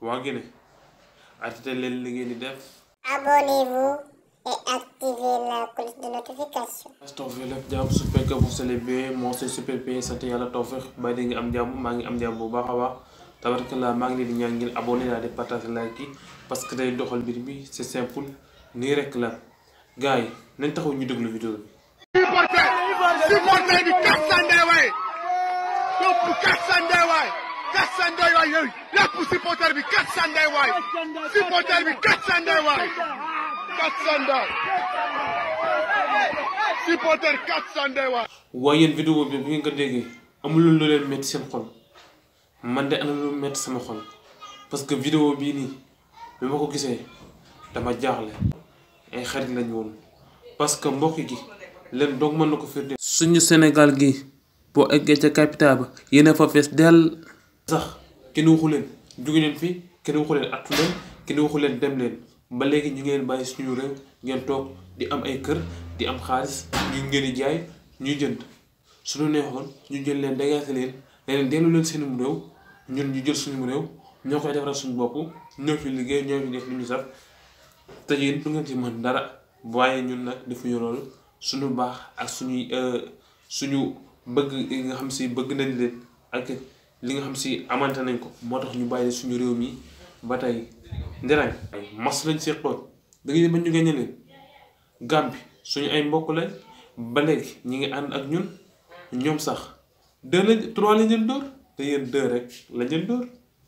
waa Guinée arrêté leen li ngeen di def. Abonnez-vous et activez la cloche de notification. Tawfekh lépp jàmm su fekkee vous allez bien moo c'est super bien sant yàlla Tawfekh ba di nga am jàmm maa ngi am jàmm bu baax a baax tabarkalla maa ngi leen di ñaan ngeen abonné daal di partager like yi parce que day doxal mbir mi c'est simple nii rek la gars yi nañ taxaw ñu déglu vidéo bi. supporter bi Kassandé waay topp Kassandé waay Kassandé waay yooyu lépp supporter bi Kassandé waay supporter bi Kassandé waay Kassandé supporter Kassandé waay. waaye yéen vidéo bi bu ngeen ko déggee amul lu leen metti seen xol man de ana lu metti sama xol parce que vidéo bii nii bi ma ko gisee dama jaaxle ay xarit lañ woon parce que mbokk gi leen doog mën na ko firnde. suñu Sénégal gi boo eggee ca capital ba yéen a fa fees dell sax kenn waxu leen jóge leen fi kenn waxu leen attu leen kenn waxu leen dem leen ba léegi ñu ngeen bàyyi suñu réew ngeen toog di am ay kër di am xaalis ñu ngeen di jaay ñuy jënd suñu neexoon ñu jël leen dégagé leen leneen dellu leen seenum réew ñun ñu jël suñu réew ñoo koy defaral suñu bopp ñoo fi liggéey ñoo fi def lu ñu saf te yéen du ngeen ci mën dara waaye ñun nag defuñu loolu suñu baax ak suñu bëgg li nga xam si bëgg nañ leen ak li nga xam si amante nañ ko moo tax ñu bàyyi suñu réew mi ba tey nderañ ay mas lañ seqoon da ngay ba ñu gañe leen Gàmbi suñu ay mbokk lañ ba léegi ñi ngi ànd ak ñun ñoom sax 3 lañ leen dóor te yéen 2 rek lañ leen dóor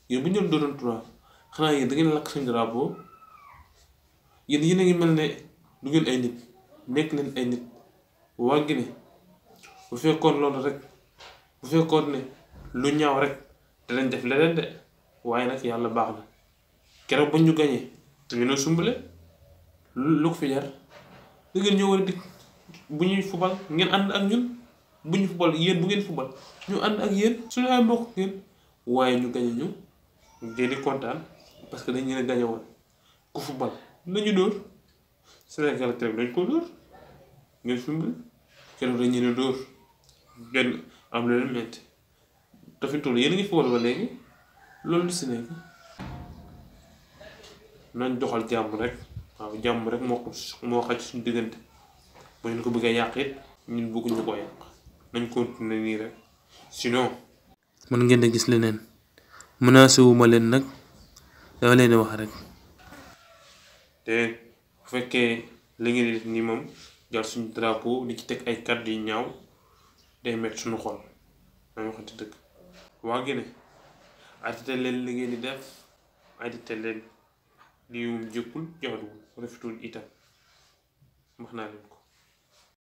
yéen bu ñu leen dóoroon 3 xanaa yéen da ngeen lakk suñu drapeau yéen a ngi mel ne du ngeen ay nit nekk leen ay nit waa Guinée bu fekkoon loolu rek bu fekkoon ne lu ñaaw rek danañ def leneen de waaye nag yàlla baax na keroog ba ñu gañee te ñu ne sumbale lu ko fi jar da ngeen ñëw war a dikk bu ñuy fubal ngeen ànd ak ñun bu ñu fubal yéen bu ngeen fubal ñu ànd ak yéen suñu ay mbokk ngeen waaye ñu gañe ñu ngeen di kontaan parce que dañ leen a gañe woon ku fubal nañu dóor Sénégal keroog dañ ko dóor ngeen sumbale keroog dañ leen a dóor ngeen am leen metti te fi mu toll yéen a ngi fubal ba léegi loolu lu si nekk nañ doxal jàmm rek waaw jàmm rek moo xaj suñu diggante bu ñu ko bëggee yàq it ñun bëgguñu ko yàq nañ continuer nii rek sinon mën ngeen a gis leneen menacé wu ma leen nag dama leen wax rek te bu fekkee li ngeen di def nii moom jar suñu drapeau di ci teg ay kàddu yu ñaaw day metti suñu xol nañ waxante dëgg waa Guinée arrêté leen li ngeen di def arrêté leen lii moom jëkkul jaaduwul rafetul itam wax naa leen ko